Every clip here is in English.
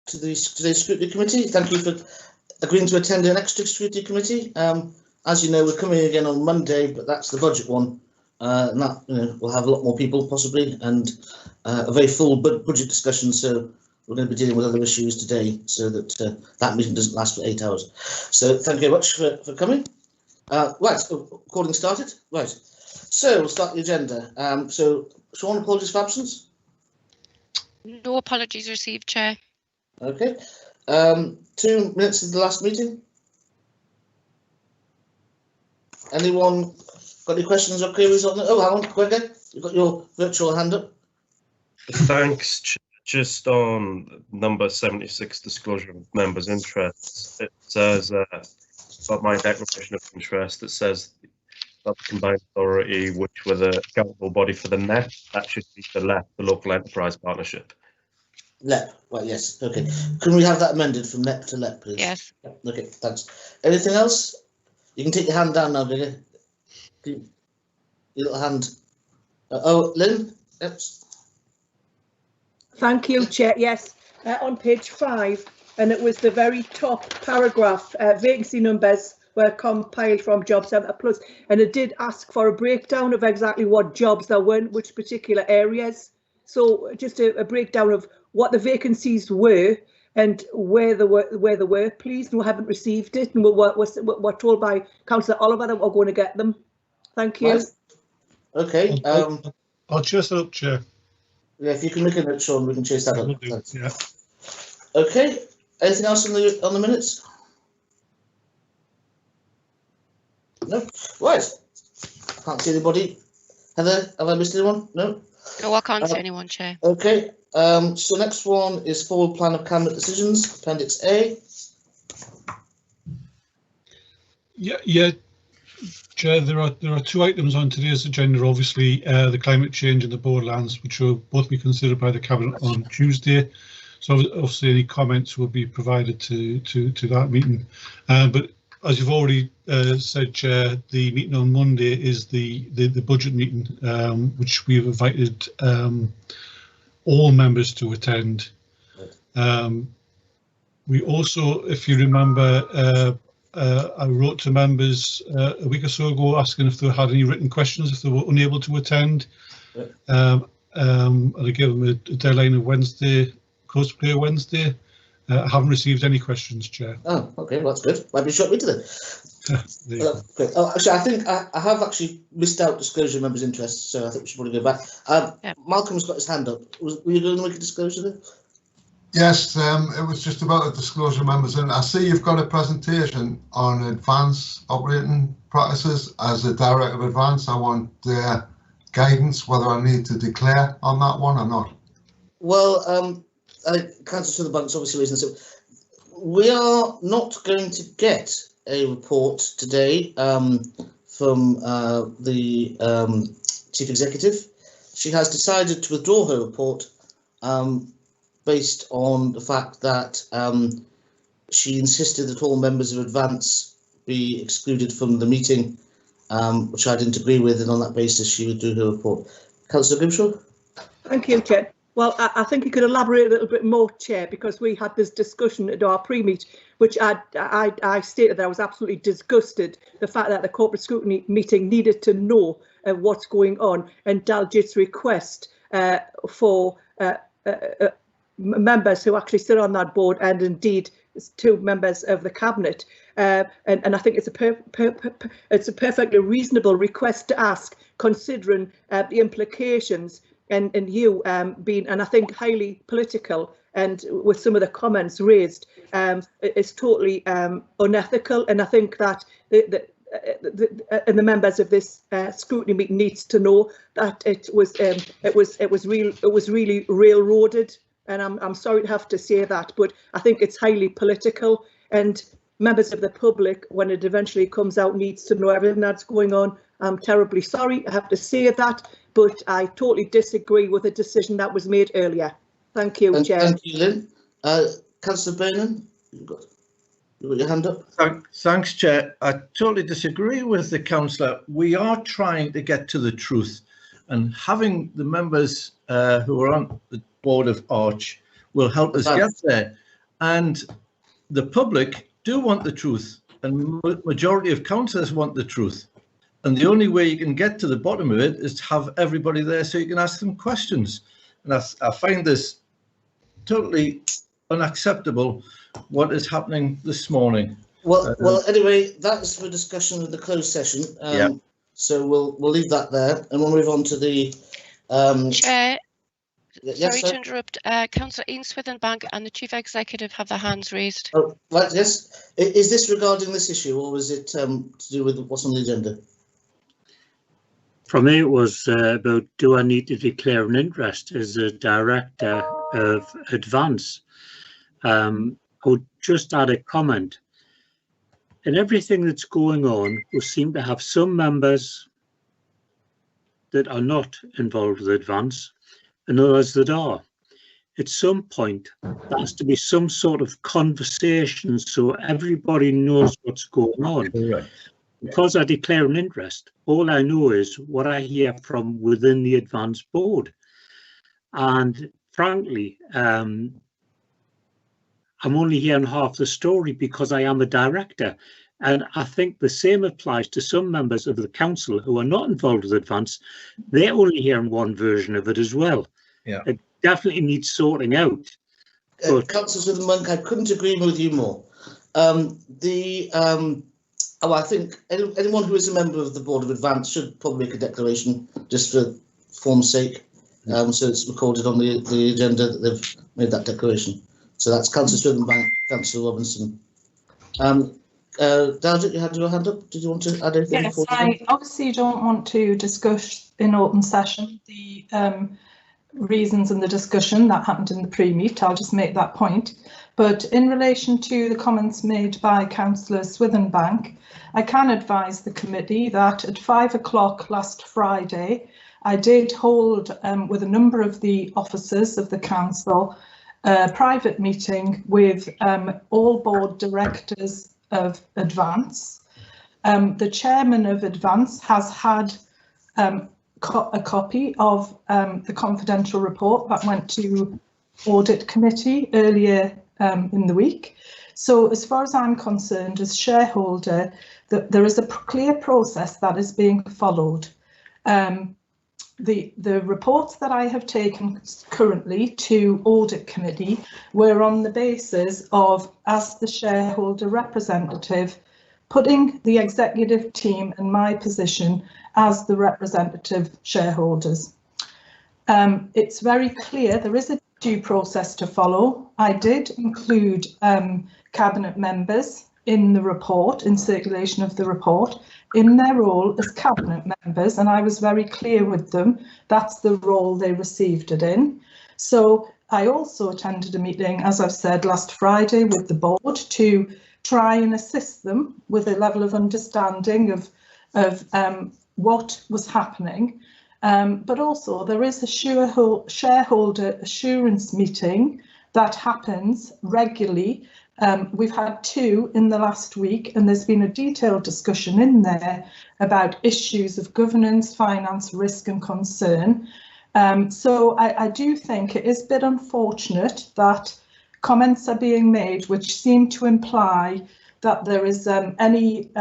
to today's scrutiny committee. Thank you for agreeing to attend an extra scrutiny committee. As you know, we're coming again on Monday, but that's the budget one, and that we'll have a lot more people possibly, and a very full budget discussion. So we're going to be dealing with other issues today, so that that meeting doesn't last for 8 hours. So thank you very much for coming. Right, recording started. Right, so we'll start the agenda. So Sean, apologies for absence. No apologies received, Chair. Okay. 2 minutes of the last meeting. Anyone got any questions or queries on that? Oh, hang on, Gregor, you've got your virtual hand up. Thanks. Just on number 76, disclosure of members' interests, it says about my declaration of interest, it says that the combined authority, which were the accountable body for the NEP, that should be the LEP, the Local Enterprise Partnership. LEP, right, yes, okay. Can we have that amended from LEP to LEP, please? Yes. Okay, thanks. Anything else? You can take your hand down now, Gregor. Your little hand. Oh, Lynn? Yep. Thank you, Chair. Yes, on page 5, and it was the very top paragraph, vacancy numbers were compiled from Job Centre Plus, and it did ask for a breakdown of exactly what jobs there were in which particular areas. So just a breakdown of what the vacancies were and where they were, please. We haven't received it, and we're told by Councillor Oliver that we're going to get them. Thank you. Right. Okay. I'll chase that up, Chair. Yeah, if you can make a note, Sean, we can chase that up. Yeah. Okay. Anything else on the minutes? No. Right. Can't see anybody. Heather, have I missed anyone? No. No, I can't see anyone, Chair. Okay. So next one is forward plan of cabinet decisions, Appendix A. Yeah. Chair, there are 2 items on today's agenda. Obviously, the climate change and the borderlands, which will both be considered by the cabinet on Tuesday. So obviously, any comments will be provided to that meeting. But as you've already said, Chair, the meeting on Monday is the budget meeting, which we've invited all members to attend. We also, if you remember, I wrote to members a week or so ago asking if they had any written questions if they were unable to attend. And I gave them a deadline of Wednesday, close to play Wednesday. I haven't received any questions, Chair. Oh, okay, well, that's good. Might be a short meeting then. Okay. Oh, actually, I think I have actually missed out disclosure of members' interests, so I think we should probably go back. Malcolm's got his hand up. Were you going to make a disclosure there? Yes, it was just about a disclosure of members, and I see you've got a presentation on advanced operating practices. As a director of advance, I want guidance whether I need to declare on that one or not. Well, Councillor Sutherland's obviously reason. So we are not going to get a report today from the Chief Executive. She has decided to withdraw her report based on the fact that she insisted that all members of advance be excluded from the meeting, which I didn't agree with, and on that basis she would do her report. Councillor Grimshaw? Thank you, Chair. Well, I think you could elaborate a little bit more, Chair, because we had this discussion at our pre-meet, which I stated that I was absolutely disgusted the fact that the corporate scrutiny meeting needed to know what's going on, and Daljit's request for members who actually sit on that board, and indeed 2 members of the cabinet, and I think it's a perfectly reasonable request to ask, considering the implications, and you being, and I think, highly political, and with some of the comments raised, is totally unethical, and I think that the members of this scrutiny meeting needs to know that it was really railroaded. And I'm sorry to have to say that, but I think it's highly political, and members of the public, when it eventually comes out, needs to know everything that's going on. I'm terribly sorry I have to say that, but I totally disagree with the decision that was made earlier. Thank you, Chair. Thank you, Lynn. Councillor Burnham, you've got your hand up. Thanks, Chair. I totally disagree with the councillor. We are trying to get to the truth, and having the members who are on the board of Arch will help us get there. and the public do want the truth, and majority of councillors want the truth. And the only way you can get to the bottom of it is to have everybody there so you can ask them questions. And I find this totally unacceptable, what is happening this morning. Well, anyway, that's for discussion of the closed session. Yeah. So we'll leave that there, and we'll move on to the. Chair, Yes, sorry sir? to interrupt. Councillor Ian Swithenbank and the Chief Executive have their hands raised. Oh, right. Yes. Is this regarding this issue, or was it to do with what's on the agenda? For me, it was about, do I need to declare an interest as a director of Advance? I would just add a comment. In everything that's going on, we seem to have some members that are not involved with Advance and others that are. At some point, there has to be some sort of conversation so everybody knows what's going on. Correct. Because I declare an interest, all I know is what I hear from within the Advance board. And frankly, I'm only hearing half the story because I am a director. And I think the same applies to some members of the council who are not involved with Advance. They're only hearing one version of it as well. Yeah. It definitely needs sorting out. Councillor Swithenbank, I couldn't agree with you more. I think anyone who is a member of the Board of Advance should probably make a declaration just for form's sake. So it's recorded on the agenda that they've made that declaration. So that's Councillor Swithenbank, Councillor Robinson. Daldrick, you had your hand up. Did you want to add anything? Yes, I obviously don't want to discuss in open session the reasons and the discussion that happened in the pre-meet. I'll just make that point. But in relation to the comments made by Councillor Swithenbank, I can advise the committee that at 5 o'clock last Friday, I did hold with a number of the officers of the council a private meeting with all board directors of Advance. The chairman of Advance has had a copy of the confidential report that went to audit committee earlier in the week. So as far as I'm concerned, as shareholder, there is a clear process that is being followed. The reports that I have taken currently to audit committee were on the basis of, as the shareholder representative, putting the executive team in my position as the representative shareholders. It's very clear there is a due process to follow. I did include cabinet members in the report, in circulation of the report, in their role as cabinet members, and I was very clear with them that's the role they received it in. So I also attended a meeting, as I've said, last Friday with the board to try and assist them with a level of understanding of what was happening. But also there is a shareholder assurance meeting that happens regularly. We've had 2 in the last week, and there's been a detailed discussion in there about issues of governance, finance, risk and concern. So I do think it is a bit unfortunate that comments are being made which seem to imply that there is any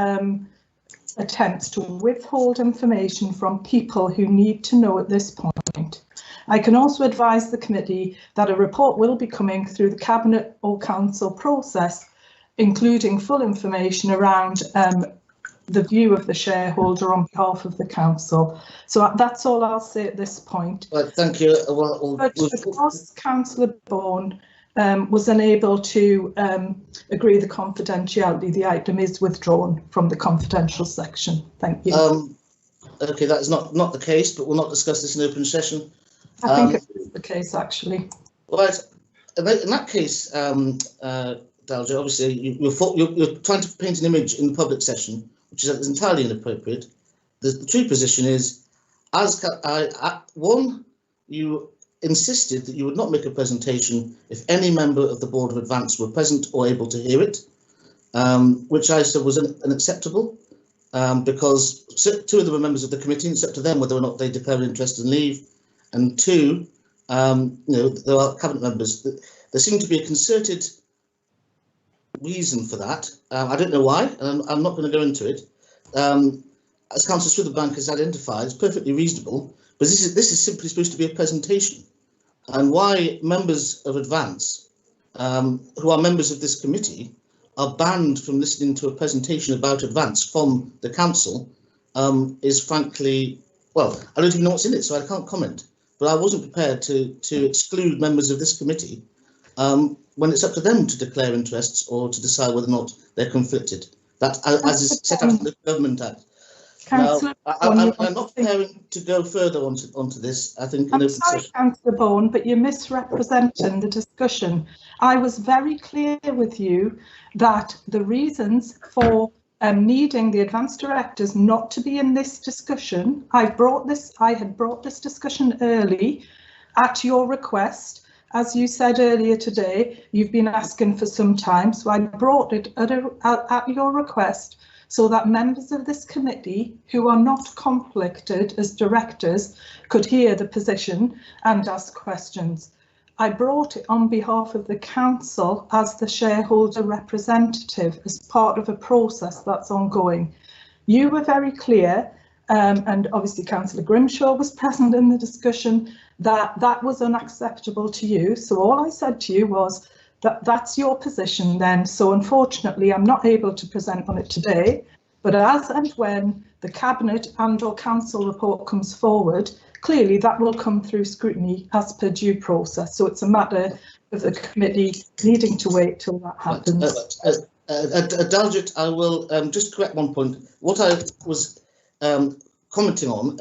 attempts to withhold information from people who need to know at this point. I can also advise the committee that a report will be coming through the Cabinet or Council process, including full information around the view of the shareholder on behalf of the council. So that's all I'll say at this point. Right, thank you. But because Councillor Bourne was unable to agree the confidentiality, the item is withdrawn from the confidential section. Thank you. Okay, that is not the case, but we'll not discuss this in open session. I think it is the case, actually. Right. In that case, Dalja, obviously you're trying to paint an image in the public session, which is entirely inappropriate. The true position is, one, you insisted that you would not make a presentation if any member of the Board of Advance were present or able to hear it, which I said was unacceptable, because 2 of them are members of the committee, and it's up to them whether or not they declare an interest and leave. And 2, there are cabinet members. There seemed to be a concerted reason for that. I don't know why, and I'm not going to go into it. As Councillor Swithenbank has identified, it's perfectly reasonable, but this is simply supposed to be a presentation. And why members of Advance, who are members of this committee, are banned from listening to a presentation about Advance from the council is frankly, well, I don't even know what's in it, so I can't comment. But I wasn't prepared to exclude members of this committee when it's up to them to declare interests or to decide whether or not they're conflicted. That, as is set out in the Government Act. Now, I'm not preparing to go further onto this. I think. I'm sorry, Councillor Bourne, but you're misrepresenting the discussion. I was very clear with you that the reasons for needing the advance directors not to be in this discussion, I had brought this discussion early at your request. As you said earlier today, you've been asking for some time, so I brought it at your request so that members of this committee who are not conflicted as directors could hear the position and ask questions. I brought it on behalf of the council as the shareholder representative as part of a process that's ongoing. You were very clear, and obviously Councillor Grimshaw was present in the discussion, that that was unacceptable to you. So all I said to you was that that's your position then. So unfortunately, I'm not able to present on it today, but as and when the Cabinet and/or Council report comes forward, clearly that will come through scrutiny as per due process. So it's a matter of the committee needing to wait till that happens. Daljit, I will just correct one point. What I was commenting on,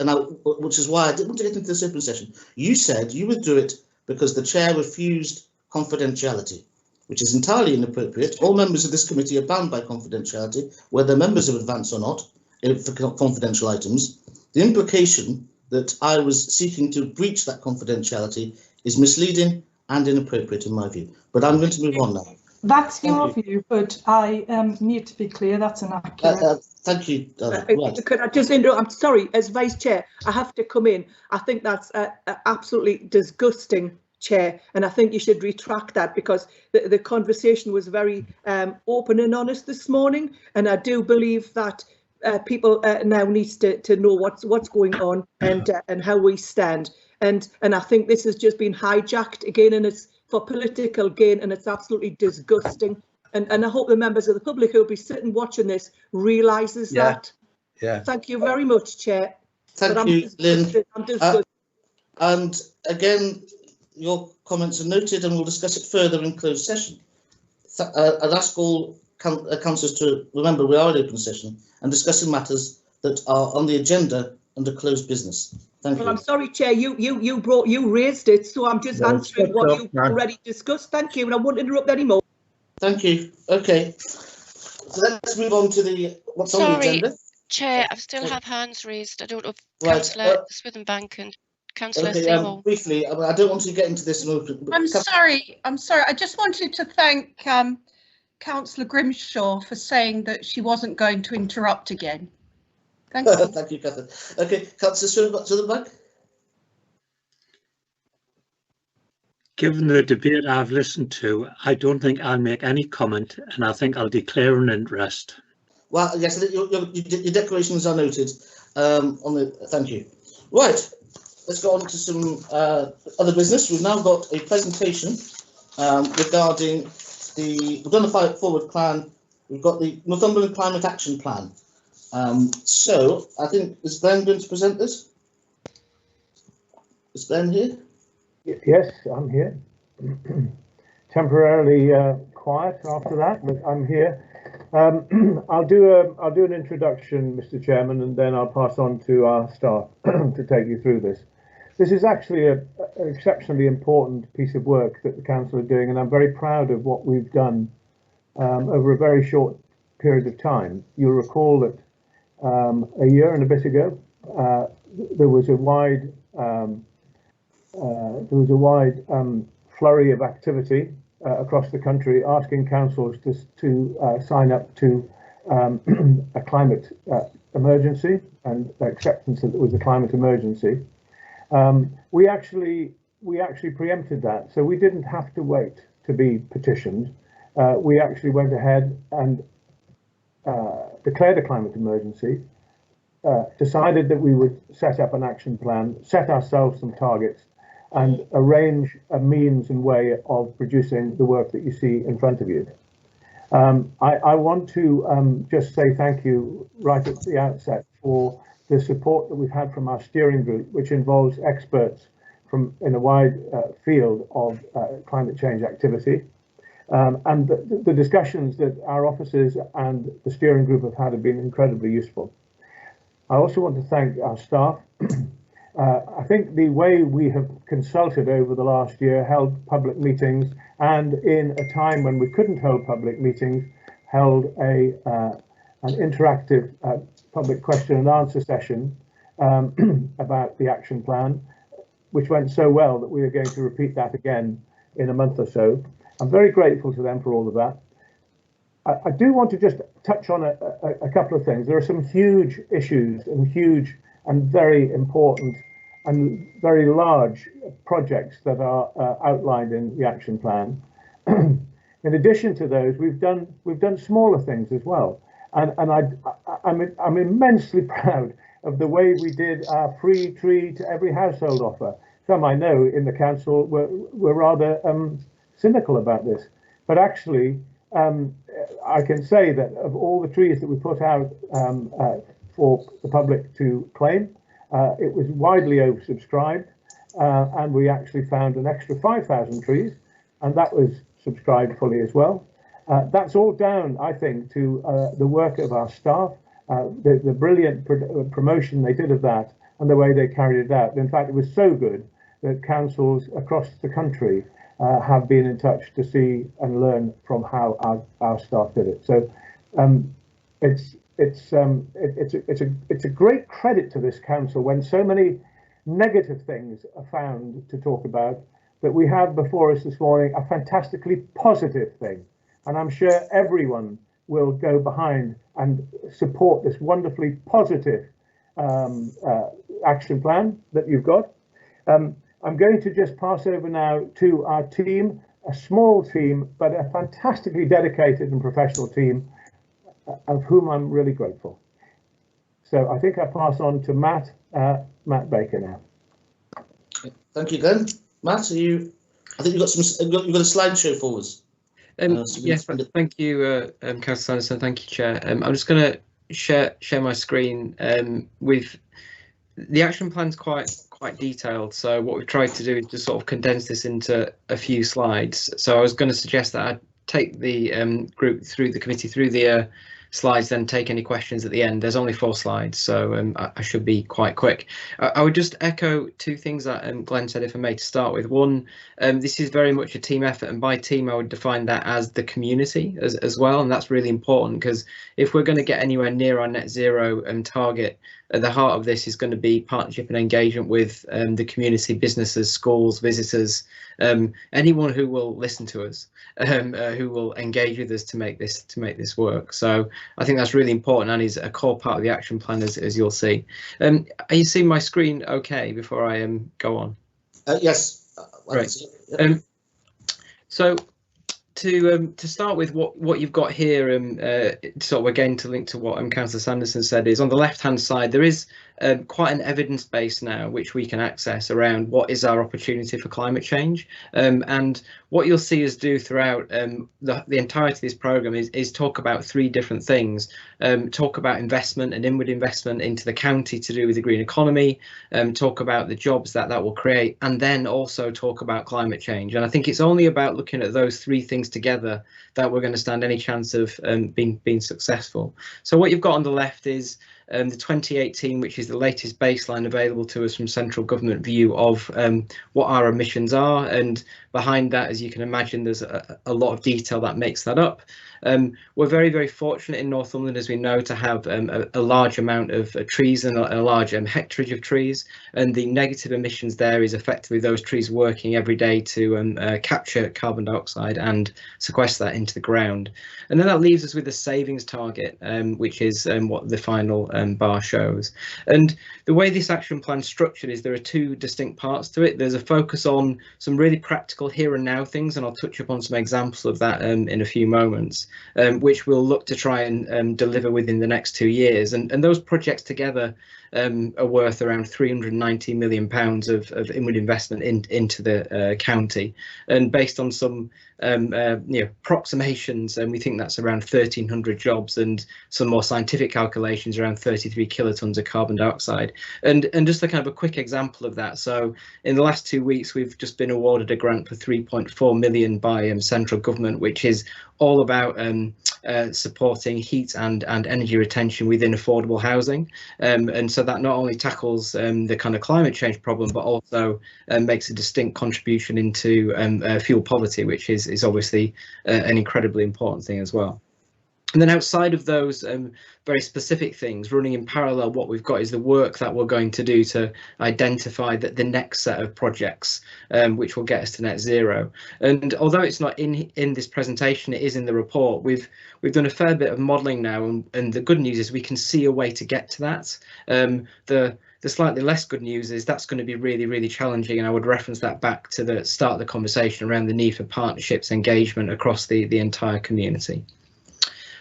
which is why I didn't want to get into this open session, you said you would do it because the chair refused confidentiality, which is entirely inappropriate. All members of this committee are bound by confidentiality, whether members of Advance or not, for confidential items. The implication that I was seeking to breach that confidentiality is misleading and inappropriate in my view. But I'm going to move on now. That's your view, but I need to be clear, that's inaccurate. Thank you. Right. Could I just interrupt? I'm sorry, as Vice Chair, I have to come in. I think that's absolutely disgusting, Chair, and I think you should retract that, because the conversation was very open and honest this morning, and I do believe that people now needs to know what's going on and how we stand, and I think this has just been hijacked again, and it's for political gain, and it's absolutely disgusting. And I hope the members of the public who will be sitting watching this realises that. Yeah. Thank you very much, Chair. Thank you, Lynn. And again, your comments are noted, and we'll discuss it further in closed session. I'd ask all councillors to remember we are in open session and discussing matters that are on the agenda under closed business. Thank you. I'm sorry, Chair. You raised it, so I'm just answering what you've already discussed. Thank you, and I won't interrupt anymore. Thank you. Okay, so let's move on to what's on the agenda. Chair, I still have hands raised. I don't know if Councillor Swithenbank and Councillor Seymour. Briefly, I don't want to get into this. I'm sorry. I just wanted to thank Councillor Grimshaw for saying that she wasn't going to interrupt again. Thank you. Thank you, Catherine. Okay, Councillor Swithenbank. Given the debate I've listened to, I don't think I'll make any comment, and I think I'll declare an interest. Well, yes, your declarations are noted. Thank you. Right, let's go on to some other business. We've now got a presentation regarding we've done the forward plan. We've got the Northumberland Climate Action Plan. So I think, is Glenn going to present this? Is Glenn here? Yes, I'm here. Temporarily quiet after that, but I'm here. I'll do an introduction, Mr. Chairman, and then I'll pass on to our staff to take you through this. This is actually an exceptionally important piece of work that the council are doing, and I'm very proud of what we've done over a very short period of time. You'll recall that a year and a bit ago, there was a wide flurry of activity across the country, asking councils to sign up to a climate emergency and acceptance that it was a climate emergency. We actually preempted that, so we didn't have to wait to be petitioned. we actually went ahead and declared a climate emergency, decided that we would set up an action plan, set ourselves some targets, and arrange a means and way of producing the work that you see in front of you. I want to just say thank you right at the outset for the support that we've had from our steering group, which involves experts from in a wide field of climate change activity. And the discussions that our officers and the steering group have been incredibly useful. I also want to thank our staff. I think the way we have consulted over the last year, held public meetings, and in a time when we couldn't hold public meetings, held an interactive public question and answer session about the action plan, which went so well that we are going to repeat that again in a month or so. I'm very grateful to them for all of that. I do want to just touch on a couple of things. There are some huge issues and huge and very important and very large projects that are outlined in the action plan. In addition to those, we've done smaller things as well, and I'm immensely proud of the way we did our free tree to every household offer. Some I know in the council were rather cynical about this, but actually I can say that of all the trees that we put out for the public to claim, it was widely oversubscribed, and we actually found an extra 5,000 trees, and that was subscribed fully as well. That's all down, I think, to the work of our staff, the brilliant promotion they did of that, and the way they carried it out. In fact, it was so good that councils across the country have been in touch to see and learn from how our staff did it. So it's a great credit to this council when so many negative things are found to talk about, that we have before us this morning a fantastically positive thing, and I'm sure everyone will go behind and support this wonderfully positive action plan that you've got. I'm going to just pass over now to our team, a small team, but a fantastically dedicated and professional team, of whom I'm really grateful. So I think I'll pass on to Matt Baker now. Thank you, Glenn. Matt, I think you've got a slideshow for us. Yes, thank you, Councillor Sanderson. Thank you, Chair. I'm just going to share my screen. With the action plan's quite detailed, so what we've tried to do is just sort of condense this into a few slides. So I was going to suggest that I take the group through the committee through the slides, then take any questions at the end. There's only 4 slides, so I should be quite quick. I would just echo 2 things that Glenn said, if I may, to start with. One, this is very much a team effort, and by team I would define that as the community as well, and that's really important, because if we're going to get anywhere near our net zero target, at the heart of this is going to be partnership and engagement with the community, businesses, schools, visitors, anyone who will listen to us, who will engage with us to make this work. So I think that's really important, and is a core part of the action plan, as you'll see. Are you seeing my screen okay before I go on? Yes. Great. So to start with, what you've got here, sort of again to link to what Councillor Sanderson said, is on the left hand side there is quite an evidence base now which we can access around what is our opportunity for climate change, and what you'll see us do throughout the entirety of this programme is talk about 3 different things. Talk about investment and inward investment into the county to do with the green economy, talk about the jobs that will create, and then also talk about climate change. And I think it's only about looking at those 3 things together that we're going to stand any chance of being successful. So what you've got on the left is the 2018, which is the latest baseline available to us from central government view of what our emissions are, and behind that, as you can imagine, there's a lot of detail that makes that up. We're very, very fortunate in Northumberland, as we know, to have a large amount of trees and a large hectarage of trees, and the negative emissions there is effectively those trees working every day to capture carbon dioxide and sequester that into the ground. And then that leaves us with a savings target, which is what the final bar shows. And the way this action plan is structured is there are two distinct parts to it. There's a focus on some really practical here and now things, and I'll touch upon some examples of that in a few moments, which we'll look to try and deliver within the next 2 years. And those projects together are worth around £390 million of inward investment into the county, and based on some approximations, and we think that's around 1,300 jobs, and some more scientific calculations around 33 kilotons of carbon dioxide. And just a kind of a quick example of that, so in the last 2 weeks we've just been awarded a grant for 3.4 million by central government, which is all about supporting heat and energy retention within affordable housing, and so that not only tackles the kind of climate change problem, but also makes a distinct contribution into fuel poverty, which is obviously an incredibly important thing as well. And then outside of those very specific things, running in parallel, what we've got is the work that we're going to do to identify the next set of projects, which will get us to net zero. And although it's not in this presentation, it is in the report. We've done a fair bit of modelling now, and the good news is we can see a way to get to that. The slightly less good news is that's going to be really, really challenging, and I would reference that back to the start of the conversation around the need for partnerships, engagement across the entire community.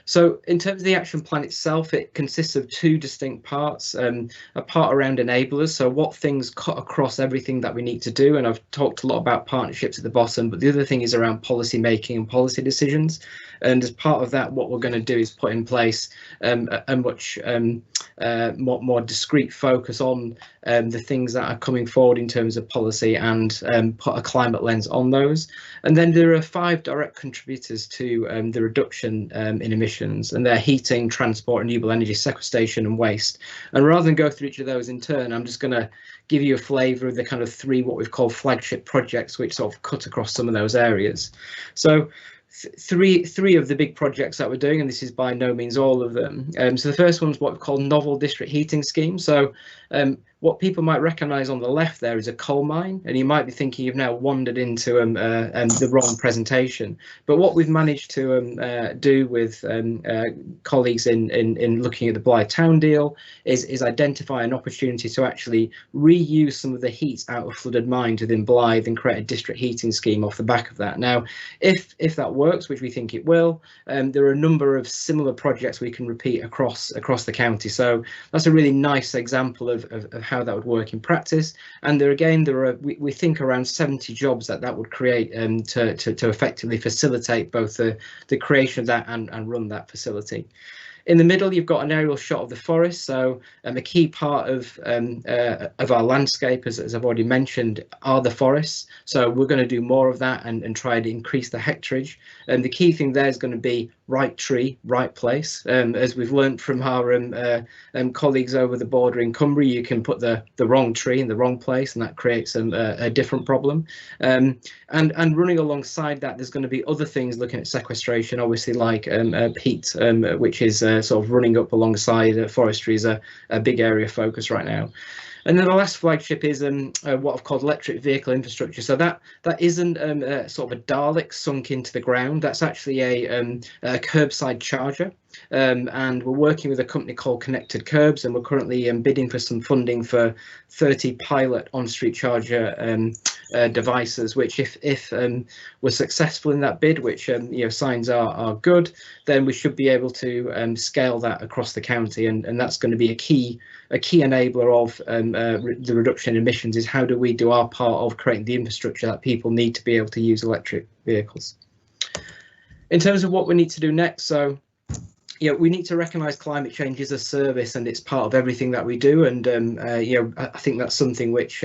So in terms of the action plan itself, it consists of two distinct parts, a part around enablers, so what things cut across everything that we need to do, and I've talked a lot about partnerships at the bottom, but the other thing is around policy making and policy decisions. And as part of that, what we're going to do is put in place a much more discrete focus on the things that are coming forward in terms of policy, and put a climate lens on those. And then there are 5 direct contributors to the reduction in emissions, and they're heating, transport, renewable energy, sequestration and waste. And rather than go through each of those in turn, I'm just going to give you a flavour of the kind of 3 what we've called flagship projects, which sort of cut across some of those areas. So three of the big projects that we're doing, and this is by no means all of them. So the first one is what we call novel district heating scheme. So what people might recognise on the left there is a coal mine, and you might be thinking you've now wandered into the wrong presentation. But what we've managed to do with colleagues in looking at the Blythe Town deal is identify an opportunity to actually reuse some of the heat out of flooded mines within Blythe and create a district heating scheme off the back of that. Now, if that works, which we think it will, there are a number of similar projects we can repeat across the county. So that's a really nice example of how that would work in practice. And there are we think around 70 jobs that would create to effectively facilitate both the creation of that and run that facility. In the middle, you've got an aerial shot of the forest. So a key part of our landscape, as I've already mentioned, are the forests. So we're going to do more of that and try to increase the hectarage. And the key thing there is going to be right tree, right place. As we've learned from our colleagues over the border in Cumbria, you can put the wrong tree in the wrong place, and that creates a different problem. And running alongside that, there's going to be other things looking at sequestration, obviously, like peat, which is sort of running up alongside forestry is a big area of focus right now. And then the last flagship is what I've called electric vehicle infrastructure. So that isn't sort of a Dalek sunk into the ground. That's actually a curbside charger. And we're working with a company called Connected Curbs, and we're currently bidding for some funding for 30 pilot on-street charger devices, which if we're successful in that bid, which signs are good, then we should be able to scale that across the county, and that's going to be a key enabler of the reduction in emissions. Is how do we do our part of creating the infrastructure that people need to be able to use electric vehicles. In terms of what we need to do next, so we need to recognise climate change as a service, and it's part of everything that we do. And I think that's something which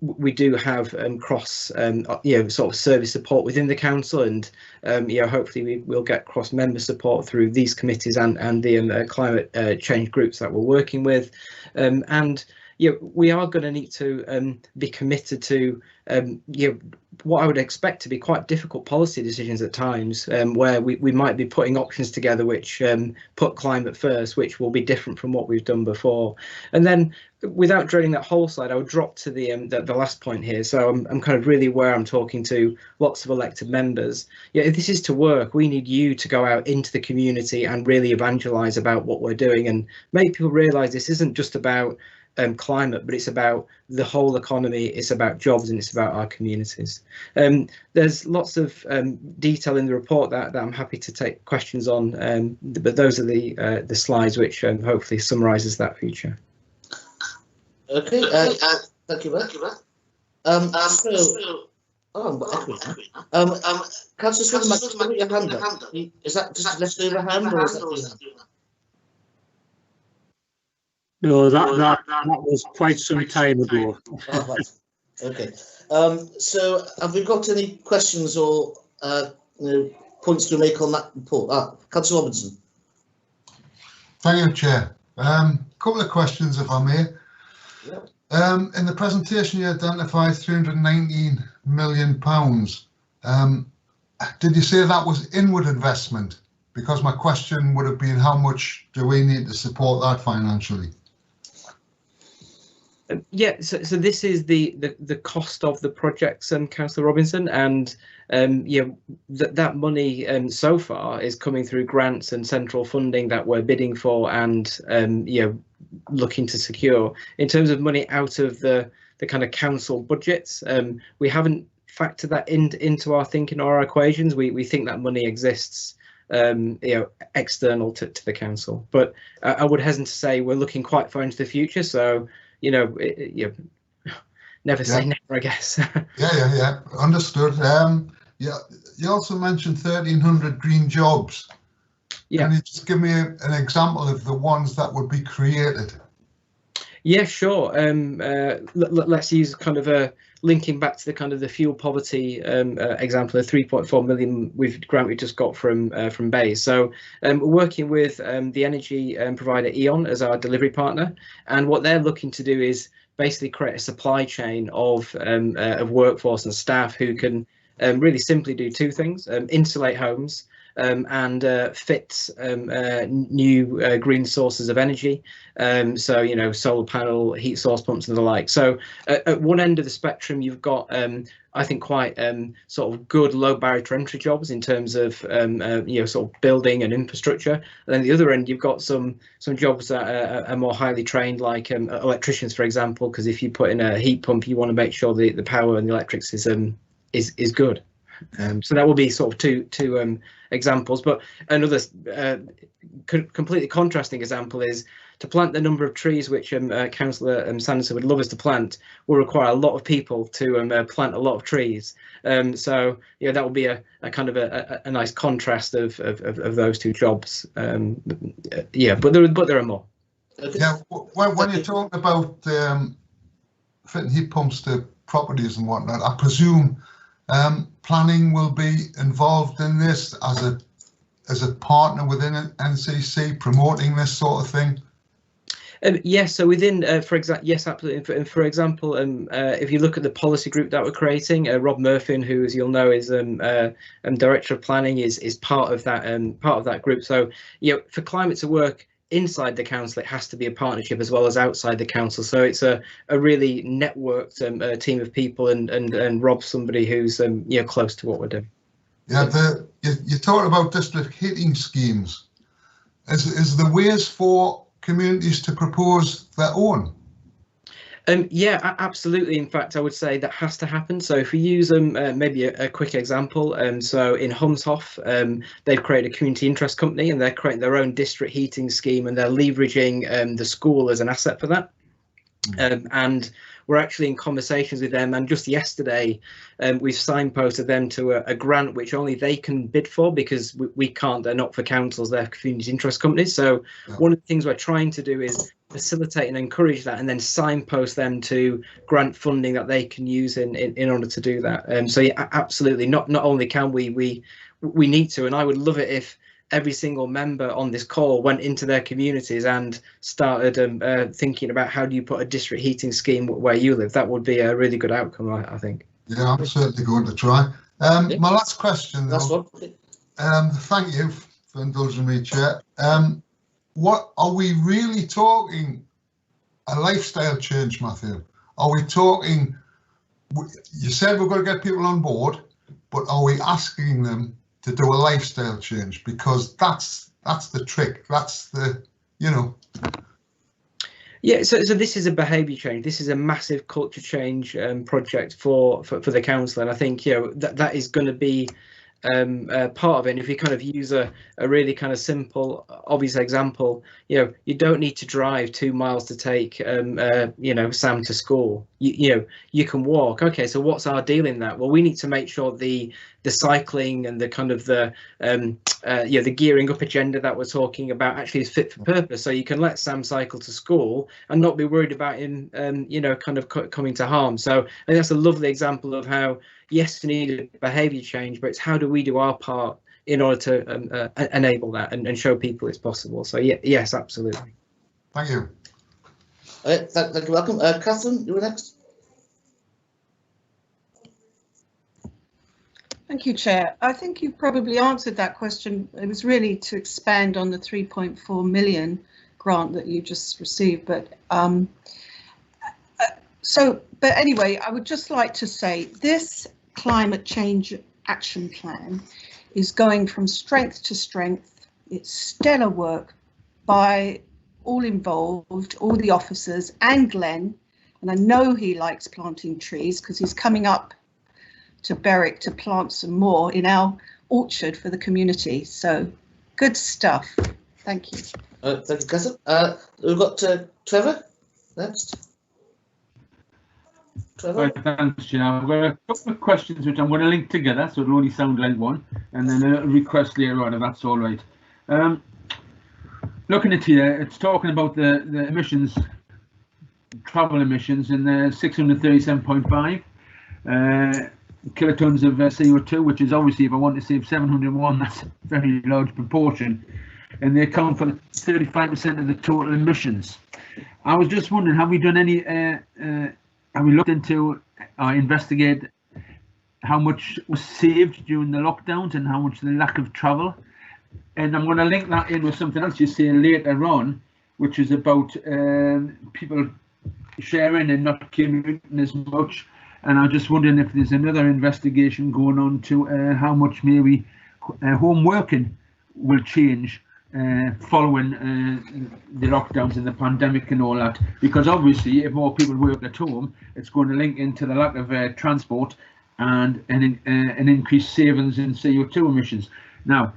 we do have cross sort of service support within the council, and hopefully we'll get cross member support through these committees and the climate change groups that we're working with. And we are going to need to be committed to what I would expect to be quite difficult policy decisions at times, where we might be putting options together which put climate first, which will be different from what we've done before. And then, without drilling that whole slide, I would drop to the last point here. So I'm kind of really aware I'm talking to lots of elected members. If this is to work, we need you to go out into the community and really evangelise about what we're doing and make people realise this isn't just about climate, but it's about the whole economy, it's about jobs, and it's about our communities. There's lots of detail in the report that I'm happy to take questions on, but those are the slides which hopefully summarises that feature. Okay, thank you, Matt. Councillor Swindon, put your hand up. Is that just left over hand, or is that? No, that was quite some time ago. Oh, right. Okay. So, have we got any questions or points to make on that report? Councillor Robinson. Thank you, Chair. Couple of questions, if I may. Yep. In the presentation, you identified £319 million. Did you say that was inward investment? Because my question would have been, how much do we need to support that financially? Yeah, so this is the cost of the projects, Councillor Robinson, and that money so far is coming through grants and central funding that we're bidding for and looking to secure. In terms of money out of the kind of council budgets, we haven't factored that into our thinking or our equations. We think that money exists external to the council, but I would hesitate to say we're looking quite far into the future, so never say never, I guess. yeah, understood. You also mentioned 1,300 green jobs. Yeah. Can you just give me an example of the ones that would be created? Yeah, sure. Let's use kind of a linking back to the kind of the fuel poverty example, the 3.4 million grant we just got from Bays. So we're working with the energy provider E.ON as our delivery partner, and what they're looking to do is basically create a supply chain of workforce and staff who can really simply do two things: insulate homes and fit new green sources of energy, so solar panel, heat source pumps and the like. So at one end of the spectrum you've got I think quite sort of good low barrier to entry jobs in terms of sort of building and infrastructure, and then the other end you've got some jobs that are more highly trained, like electricians, for example, because if you put in a heat pump you want to make sure the power and the electrics is good. So that will be sort of two examples, but another completely contrasting example is to plant the number of trees which Councillor Sanderson would love us to plant will require a lot of people to plant a lot of trees. So that will be a kind of a nice contrast of those two jobs. But there are more. Yeah, when you're talking about fitting heat pumps to properties and whatnot, I presume planning will be involved in this as a partner within NCC, promoting this sort of thing. Yes, so within, yes, absolutely. And for example, if you look at the policy group that we're creating, Rob Murphy, who, as you'll know, is Director of Planning, is part of that group. So for climate to work inside the council, it has to be a partnership as well as outside the council. So it's a really networked team of people, and Rob's somebody who's close to what we're doing. Yeah, you talked about district heating schemes. Is there ways for communities to propose their own? Yeah, absolutely. In fact, I would say that has to happen. So if we use maybe a quick example, so in Humshoff, they've created a community interest company and they're creating their own district heating scheme, and they're leveraging the school as an asset for that. And we're actually in conversations with them, and just yesterday we've signposted them to a grant which only they can bid for, because we can't. They're not for councils, they're community interest companies. So one of the things we're trying to do is facilitate and encourage that, and then signpost them to grant funding that they can use in order to do that. So yeah, absolutely, not only can we need to, and I would love it if every single member on this call went into their communities and started thinking about how do you put a district heating scheme where you live. That would be a really good outcome, I think. Yeah, I'm certainly going to try. My last question, though. Thank you for indulging me, Chair. What are we really talking? A lifestyle change, Matthew? Are we talking? You said we're going to get people on board, but are we asking them to do a lifestyle change? Because that's the trick. That's the, you know. Yeah, so this is a behaviour change. This is a massive culture change project for the council, and I think, you know, that is going to be part of it. And if we kind of use a really kind of simple, obvious example, you know, you don't need to drive 2 miles to take you know, Sam to school. You know, you can walk. Okay, so what's our deal in that? Well, we need to make sure the cycling and the kind of the you know, the gearing up agenda that we're talking about actually is fit for purpose. So you can let Sam cycle to school and not be worried about him you know, kind of coming to harm. So I think that's a lovely example of how, yes, we need a behaviour change, but it's how do we do our part in order to enable that and show people it's possible. So yeah, yes, absolutely. Thank you. Thank you, welcome. Catherine, you were next. Thank you, Chair. I think you've probably answered that question. It was really to expand on the 3.4 million grant that you just received, but but anyway, I would just like to say this climate change action plan is going from strength to strength. It's stellar work by all involved, all the officers and Glenn, and I know he likes planting trees because he's coming up to Berwick to plant some more in our orchard for the community. So good stuff. Thank you. Thank you, Catherine. We've got Trevor next. Trevor? Right, thanks, Chair. I've got a couple of questions which I'm going to link together, so it'll only sound like one, and then a request later on, if that's all right. Looking at here, it's talking about the emissions, travel emissions, in the 637.5 kilotons of CO2, which is obviously, if I want to save 701, that's a very large proportion, and they account for 35% of the total emissions. I was just wondering, have we done any, have we looked into or investigate how much was saved during the lockdowns and how much the lack of travel? And I'm going to link that in with something else you say later on, which is about people sharing and not commuting as much. And I'm just wondering if there's another investigation going on to how much maybe home working will change following the lockdowns and the pandemic and all that. Because obviously, if more people work at home, it's going to link into the lack of transport and an increased savings in CO2 emissions. Now,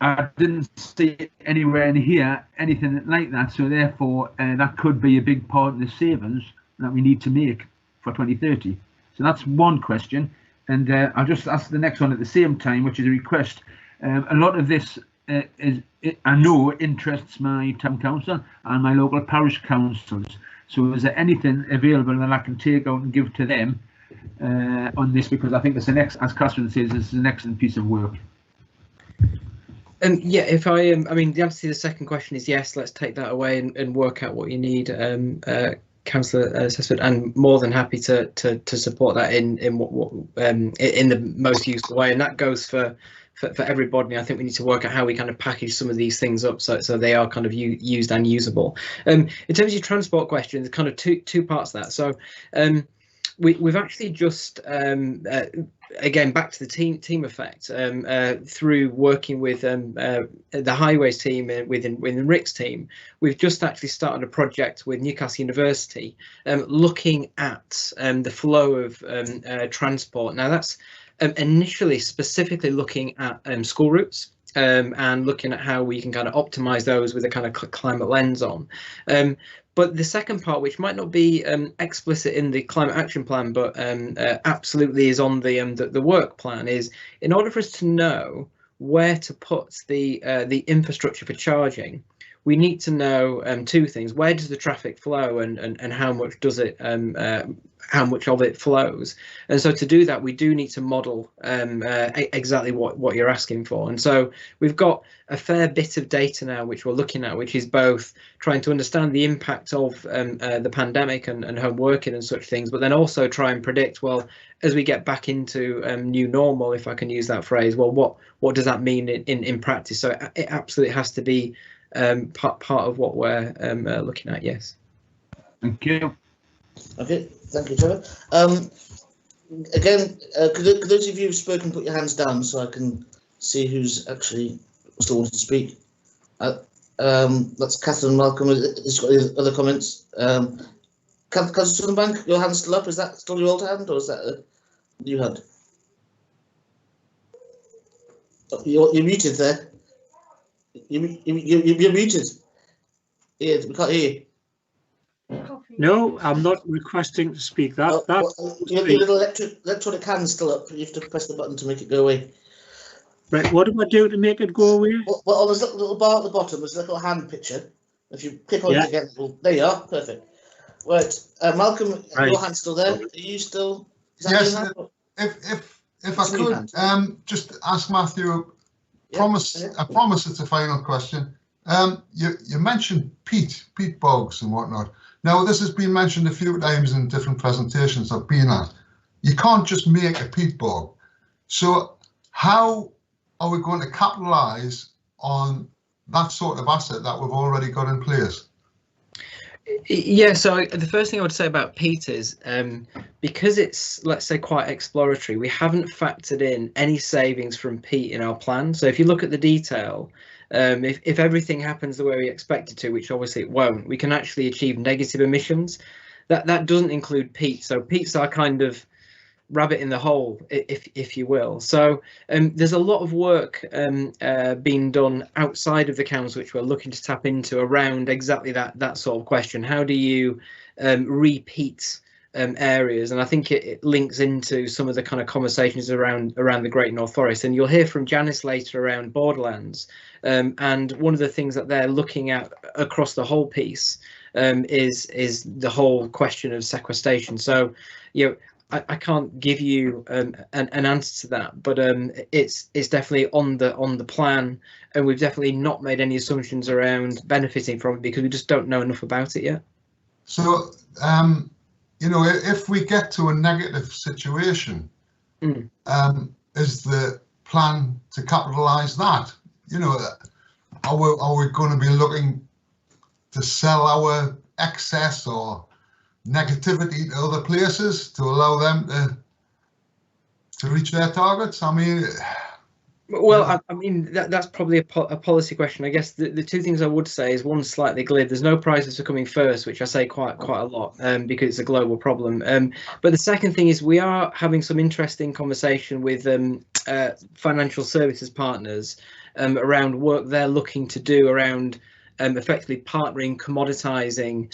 I didn't see anywhere in here anything like that, so therefore that could be a big part of the savings that we need to make for 2030. So that's one question, and I'll just ask the next one at the same time, which is a request. A lot of this I know interests my town council and my local parish councils. So is there anything available that I can take out and give to them on this? Because I think it's as Catherine says, it's an excellent piece of work. Yeah, if I mean, the answer to the second question is yes. Let's take that away and work out what you need, Councillor Sessford, and more than happy to support that in the most useful way, and that goes for everybody. I think we need to work out how we kind of package some of these things up so they are kind of used and usable. In terms of your transport question, there's kind of two parts to that. So we've actually just again, back to the team effect, through working with the highways team within Rick's team, we've just actually started a project with Newcastle University looking at the flow of transport. Now that's initially specifically looking at school routes and looking at how we can kind of optimize those with a kind of climate lens on. But the second part, which might not be explicit in the climate action plan, but absolutely is on the work plan, is in order for us to know where to put the infrastructure for charging, we need to know two things: where does the traffic flow, and how much does it, how much of it flows. And so to do that, we do need to model exactly what you're asking for. And so we've got a fair bit of data now which we're looking at, which is both trying to understand the impact of the pandemic and home working and such things, but then also try and predict, well, as we get back into new normal, if I can use that phrase, well, what does that mean in practice? So it absolutely has to be part of what we're looking at. Yes. Thank you. Okay, thank you, Trevor. Again, could those of you who've spoken put your hands down so I can see who's actually still wanting to speak? That's Catherine Malcolm. Has got any other comments? Councillor Bank, your hand's still up. Is that still your old hand, or is that a new hand? Oh, you're muted there. You're muted. Yeah, we can't hear you. No, I'm not requesting to speak. Your little electronic hand's still up. You have to press the button to make it go away. Right, what do I do to make it go away? Well, there's a little bar at the bottom. There's a little hand picture. If you click on it again, there you are. Perfect. Right, Malcolm, right. Your hand's still there. Are you still? Yes. If I could just ask Matthew. I promise it's a final question. You mentioned peat bogs and whatnot. Now, this has been mentioned a few times in different presentations I've been at. You can't just make a peat bog. So how are we going to capitalise on that sort of asset that we've already got in place? Yeah, so the first thing I would say about peat is because it's, let's say, quite exploratory, we haven't factored in any savings from peat in our plan. So if you look at the detail, if everything happens the way we expect it to, which obviously it won't, we can actually achieve negative emissions. That doesn't include peat. So peat's our kind of rabbit in the hole, if you will. So there's a lot of work being done outside of the council, which we're looking to tap into around exactly that sort of question. How do you repeat areas? And I think it links into some of the kind of conversations around the Great North Forest. And you'll hear from Janice later around borderlands. And one of the things that they're looking at across the whole piece is the whole question of sequestration. So, I can't give you an answer to that, but it's definitely on the plan, and we've definitely not made any assumptions around benefiting from it because we just don't know enough about it yet. So, if we get to a negative situation, is the plan to capitalise that? Are we going to be looking to sell our excess or negativity to other places to allow them to reach their targets? I mean, well, I mean that's probably a policy question. I guess the two things I would say is, one, slightly glib. There's no prizes for coming first, which I say quite a lot because it's a global problem. But the second thing is, we are having some interesting conversation with financial services partners around work they're looking to do around effectively partnering, commoditizing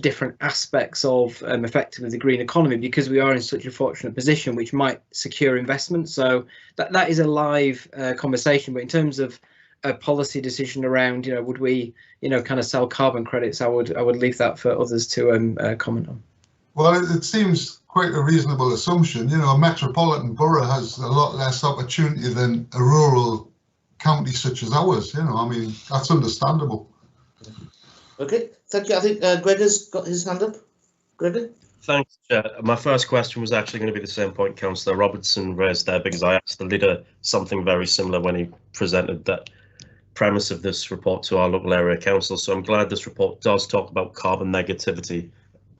different aspects of effectively the green economy, because we are in such a fortunate position which might secure investment. So that is a live conversation. But in terms of a policy decision around, would we, kind of sell carbon credits, I would leave that for others to comment on. Well, it seems quite a reasonable assumption. A metropolitan borough has a lot less opportunity than a rural county such as ours. I mean, that's understandable. Okay, thank you. I think Gregor's got his hand up. Gregor? Thanks, Chair. My first question was actually going to be the same point Councillor Robertson raised there, because I asked the leader something very similar when he presented that premise of this report to our local area council. So I'm glad this report does talk about carbon negativity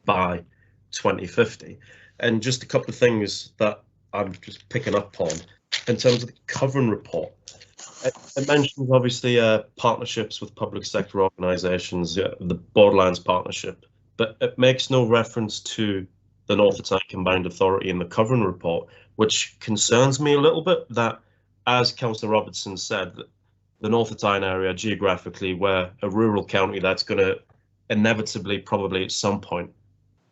by 2050. And just a couple of things that I'm just picking up on in terms of the Covern report. It mentions obviously partnerships with public sector organisations, the Borderlands partnership, but it makes no reference to the North Tyne Combined Authority in the Covern report, which concerns me a little bit. That, as Councillor Robertson said, the North Tyne area geographically, we're a rural county that's going to inevitably, probably at some point,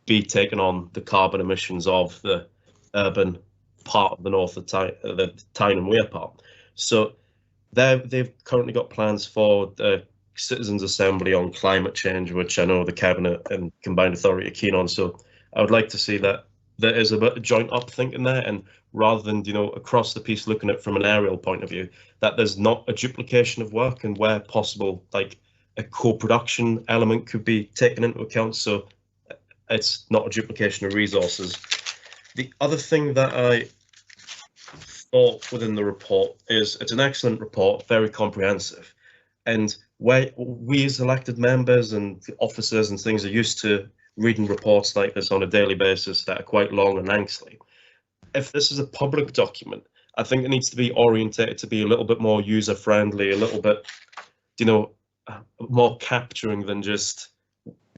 be taking on the carbon emissions of the urban part of the North Tyne, the Tyne and Wear part. So they've currently got plans for the citizens' assembly on climate change, which I know the Cabinet and Combined Authority are keen on. So I would like to see that there is a bit of joint up thinking there, and rather than, you know, across the piece looking at it from an aerial point of view, that there's not a duplication of work, and where possible, like a co-production element could be taken into account, so it's not a duplication of resources. The other thing that I thought within the report is it's an excellent report, very comprehensive, and where we as elected members and officers and things are used to reading reports like this on a daily basis that are quite long and lengthy. If this is a public document, I think it needs to be orientated to be a little bit more user friendly, a little bit, you know, more capturing than just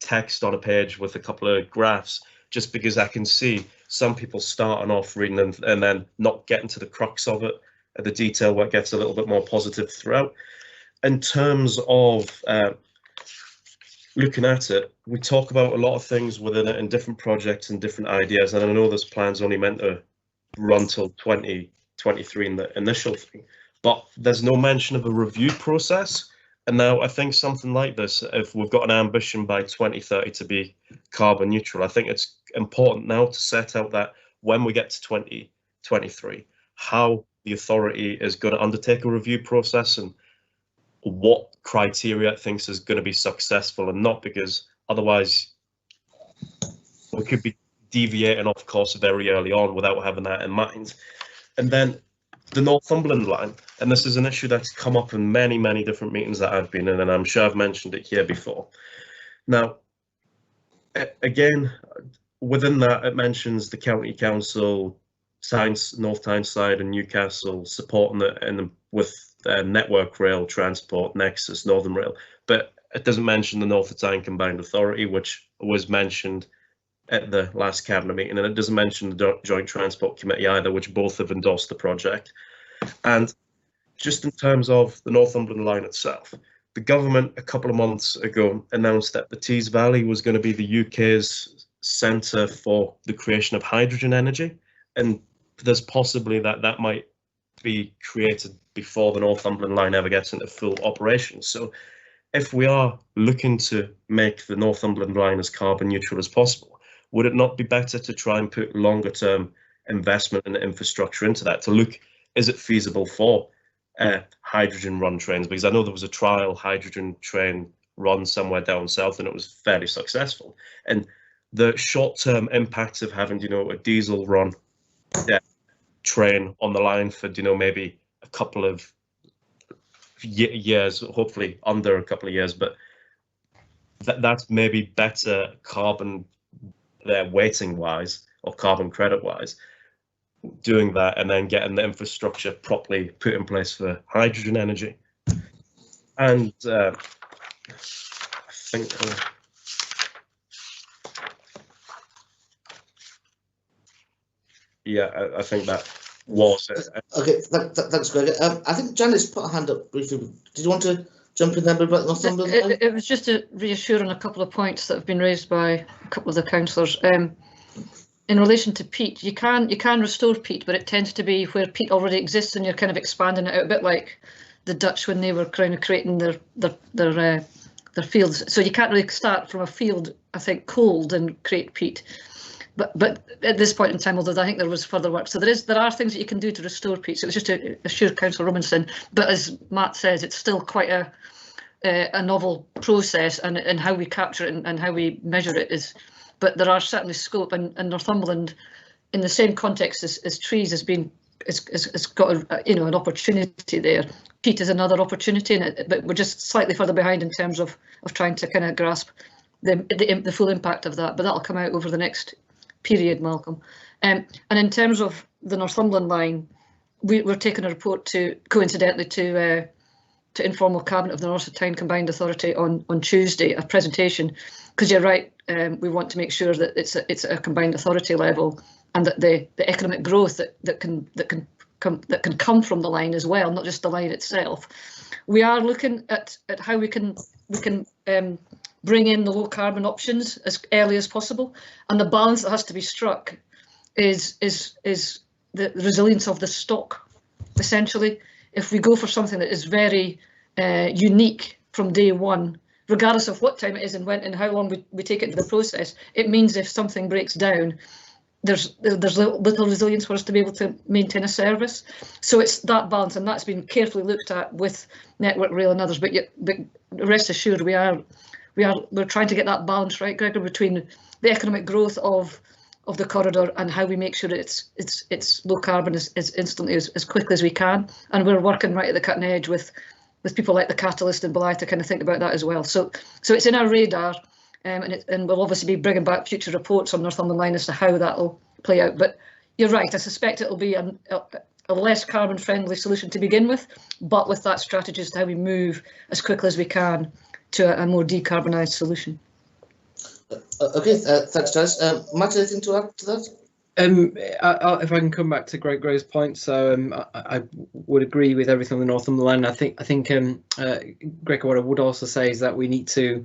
text on a page with a couple of graphs, just because I can see some people starting off reading them and then not getting to the crux of it, the detail where it gets a little bit more positive throughout. In terms of looking at it, we talk about a lot of things within it and different projects and different ideas, and I know this plan's only meant to run till 2023 in the initial thing, but there's no mention of a review process. And now I think something like this, if we've got an ambition by 2030 to be carbon neutral, I think it's important now to set out that when we get to 2023, how the authority is going to undertake a review process and what criteria it thinks is going to be successful and not, because otherwise we could be deviating off course very early on without having that in mind. And then the Northumberland line, and this is an issue that's come up in many, many different meetings that I've been in, and I'm sure I've mentioned it here before. Now, again, within that, it mentions the County Council, North Tyneside and Newcastle supporting it and with Network Rail Transport, Nexus, Northern Rail, but it doesn't mention the North Tyne Combined Authority, which was mentioned at the last Cabinet meeting, and it doesn't mention the Joint Transport Committee either, which both have endorsed the project. And just in terms of the Northumberland line itself, the government a couple of months ago announced that the Tees Valley was going to be the UK's centre for the creation of hydrogen energy, and there's possibly that might be created before the Northumberland line ever gets into full operation. So if we are looking to make the Northumberland line as carbon neutral as possible, would it not be better to try and put longer term investment and infrastructure into that to look, is it feasible for hydrogen run trains? Because I know there was a trial hydrogen train run somewhere down south and it was fairly successful. And the short term impacts of having, you know, a diesel run train on the line for, you know, maybe a couple of years, hopefully under a couple of years, but that's maybe better carbon weighting wise or carbon credit wise, doing that and then getting the infrastructure properly put in place for hydrogen energy. And I think I think that was it. Okay, thanks, Greg. I think Janice put her hand up briefly. Did you want to jump in there about Northumberland? It was just to reassure on a couple of points that have been raised by a couple of the councillors. In relation to peat, you can restore peat, but it tends to be where peat already exists and you're kind of expanding it out, a bit like the Dutch when they were kind of creating their fields. So you can't really start from a field, I think, cold and create peat. But at this point in time, although I think there was further work, so there are things that you can do to restore peat. So it's just to assure Councillor Robinson. But as Matt says, it's still quite a novel process, and how we capture it and how we measure it is. But there are certainly scope, and Northumberland, in the same context as trees, has got an opportunity there. Peat is another opportunity, but we're just slightly further behind in terms of trying to kind of grasp the full impact of that. But that'll come out over the next period, Malcolm. And in terms of the Northumberland line, we're taking a report coincidentally to informal cabinet of the North Tyne Combined Authority on Tuesday, a presentation, because you're right, we want to make sure that it's at a combined authority level, and that the economic growth that can come from the line as well, not just the line itself. We are looking at how we can bring in the low carbon options as early as possible, and the balance that has to be struck is the resilience of the stock. Essentially, if we go for something that is very unique from day one, regardless of what time it is and when and how long we take it into the process. It means if something breaks down, there's little resilience for us to be able to maintain a service. So it's that balance, and that's been carefully looked at with Network Rail and others. But rest assured, we're trying to get that balance right, Gregor, between the economic growth of the corridor and how we make sure it's low carbon as instantly as quickly as we can. And we're working right at the cutting edge with people like the Catalyst and Bly to kind of think about that as well. So it's in our radar, and we'll obviously be bringing back future reports on Northumberland Line as to how that'll play out. But you're right, I suspect it'll be a less carbon friendly solution to begin with, but with that strategy as to how we move as quickly as we can to a more decarbonised solution. Okay, thanks, Jazz. Matt, anything to add to that? If I can come back to Greg's point, so I would agree with everything on the Northumberland Line. I think Greg, what I would also say is that we need to,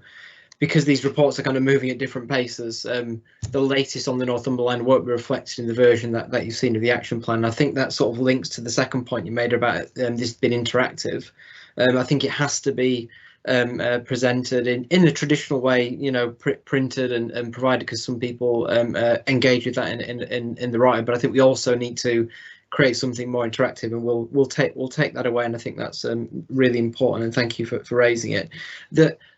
because these reports are kind of moving at different paces, the latest on the Northumberland Line won't be reflected in the version that you've seen of the action plan. I think that sort of links to the second point you made about this being interactive. I think it has to be presented in the traditional way, you know, printed and provided, because some people engage with that in the writing. But I think we also need to create something more interactive, and we'll take that away. And I think that's really important. And thank you for raising it.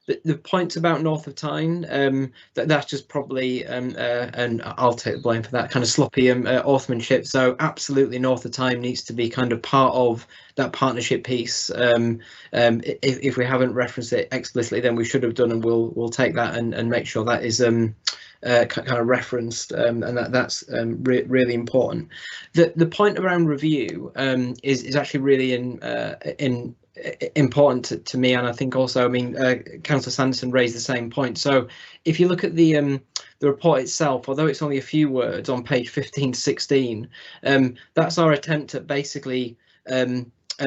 The points about North of Tyne, that's just probably, and I'll take the blame for that kind of sloppy authorship. So absolutely, North of Tyne needs to be kind of part of that partnership piece. If we haven't referenced it explicitly, then we should have done, and we'll take that and make sure that is kind of referenced, and that's really important. The point around review is actually really important to me, and I think also, I mean, Councillor Sanderson raised the same point. So if you look at the report itself, although it's only a few words on page 15 to 16, that's our attempt at basically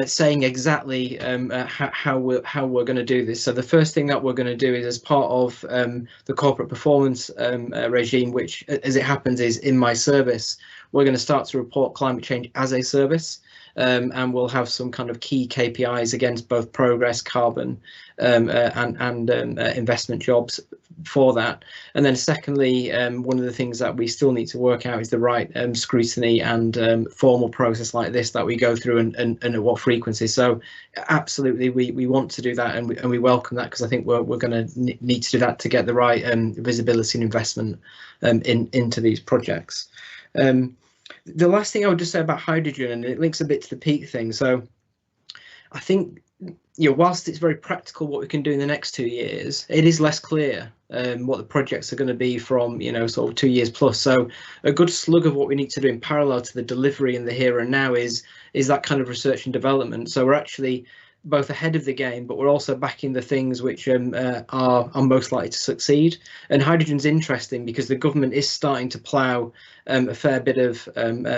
saying exactly how we're going to do this. So the first thing that we're going to do is, as part of the corporate performance regime, which as it happens is in my service, we're going to start to report climate change as a service. And we'll have some kind of key KPIs against both progress, carbon, and investment jobs for that. And then secondly, one of the things that we still need to work out is the right scrutiny and formal process like this that we go through, and at what frequency. So absolutely, we want to do that, and we welcome that, because I think we're going to need to do that to get the right visibility and investment into these projects. The last thing I would just say about hydrogen, and it links a bit to the peak thing. So I think, you know, whilst it's very practical what we can do in the next 2 years, it is less clear what the projects are going to be from, you know, sort of 2 years plus. So a good slug of what we need to do in parallel to the delivery in the here and now is that kind of research and development. So we're actually both ahead of the game, but we're also backing the things which are most likely to succeed. And hydrogen's interesting because the government is starting to plough a fair bit of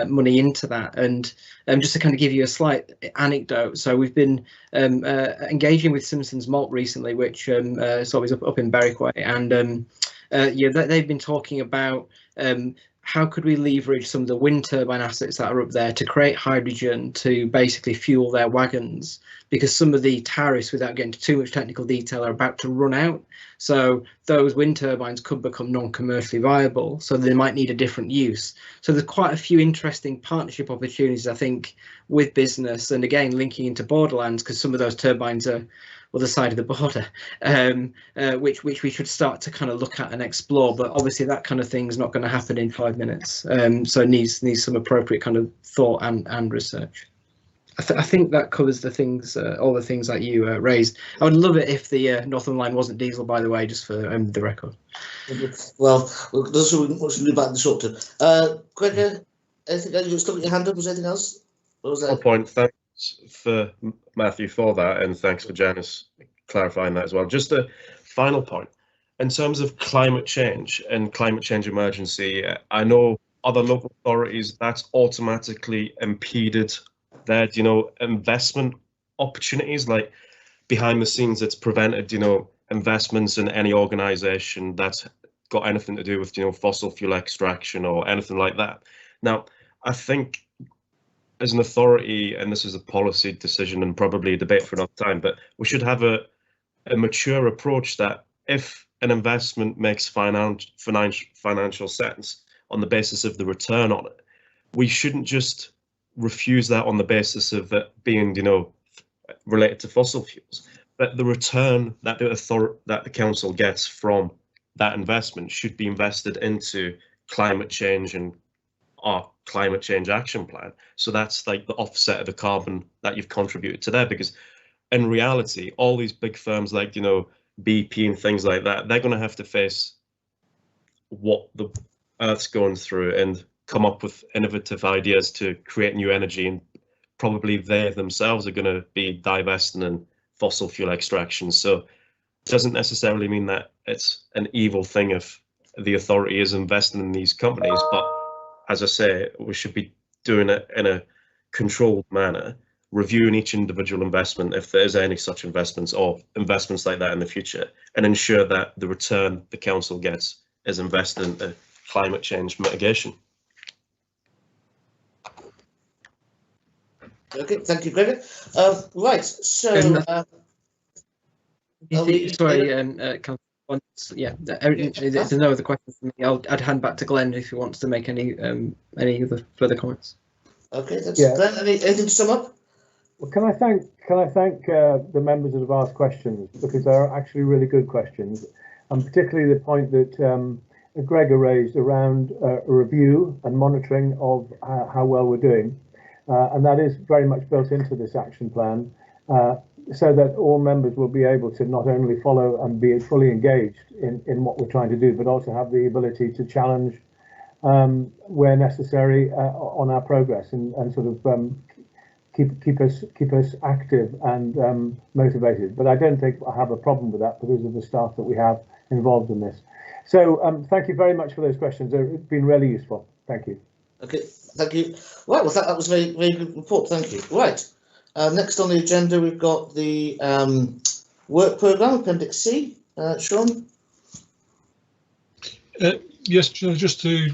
money into that. And just to kind of give you a slight anecdote, so we've been engaging with Simpson's Malt recently, which is always up in Berwick Way, and yeah, they've been talking about how could we leverage some of the wind turbine assets that are up there to create hydrogen to basically fuel their wagons, because some of the tariffs, without getting into too much technical detail, are about to run out. So those wind turbines could become non-commercially viable, so they might need a different use. So there's quite a few interesting partnership opportunities, I think, with business, and again linking into borderlands, because some of those turbines are other side of the border, which we should start to kind of look at and explore. But obviously that kind of thing is not going to happen in 5 minutes, so it needs some appropriate kind of thought and research. I think that covers the things, all the things that you raised. I would love it if the Northern Line wasn't diesel, by the way, just for the record. Well, those who do back in the short term. Gregor, anything? You still got your hand up? Was anything else? What was that? Point. Thanks for Matthew for that, and thanks for Janice clarifying that as well. Just a final point in terms of climate change and climate change emergency. I know other local authorities, that's automatically impeded their, you know, investment opportunities. Like behind the scenes, it's prevented, you know, investments in any organisation that's got anything to do with, you know, fossil fuel extraction or anything like that. Now, I think as an authority, and this is a policy decision and probably a debate for another time, but we should have a a mature approach that if an investment makes financial sense on the basis of the return on it, we shouldn't just refuse that on the basis of it being, related to fossil fuels. But the return that the council gets from that investment should be invested into climate change and our climate change action plan. So that's like the offset of the carbon that you've contributed to there, because in reality, all these big firms like, BP and things like that, they're going to have to face what the Earth's going through and come up with innovative ideas to create new energy. And probably they themselves are going to be divesting in fossil fuel extraction. So it doesn't necessarily mean that it's an evil thing if the authority is investing in these companies. But as I say, we should be doing it in a controlled manner, reviewing each individual investment if there is any such investments or investments like that in the future, and ensure that the return the council gets is invested into climate change mitigation. Okay, thank you, Gregor. Right, so if there's no other questions from me, I'd hand back to Glenn if he wants to make any other further comments. Okay, that's Glenn. Anything to sum up? Well, can I thank the members that have asked questions, because they're actually really good questions, and particularly the point that Gregor raised around a review and monitoring of how well we're doing, and that is very much built into this action plan, so that all members will be able to not only follow and be fully engaged in what we're trying to do, but also have the ability to challenge where necessary on our progress and sort of keep us active and motivated. But I don't think I have a problem with that because of the staff that we have involved in this. So thank you very much for those questions. It's been really useful. Thank you. Okay, thank you. Right, well, that was a very, very good report. Thank you. Right, next on the agenda, we've got the work programme, Appendix C. Sean? Yes, just to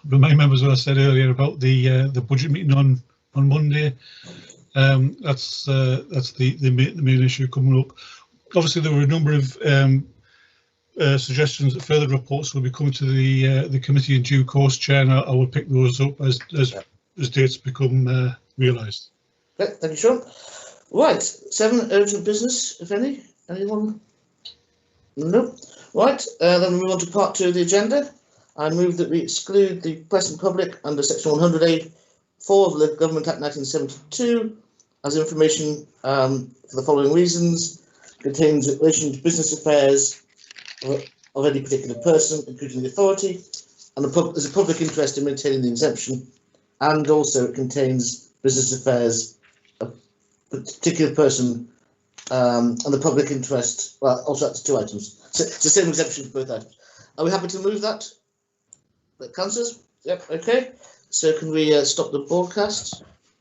remind members what I said earlier about the budget meeting on Monday. That's the main issue coming up. Obviously, there were a number of suggestions that further reports will be coming to the committee in due course, Chair, and I will pick those up as dates become realised. Okay, thank you, Sean. Right, 7 urgent business, if any. Anyone? No. Right, then we move on to part 2 of the agenda. I move that we exclude the press and public under section 100A4 of the Government Act 1972 as information for the following reasons: contains in relation to business affairs of any particular person, including the authority, and there's a public interest in maintaining the exemption, and also it contains business affairs of a particular person and the public interest. Well, also that's 2 items. So it's the same exemption for both items. Are we happy to move that? Councillors? Yep, okay. So can we stop the broadcast?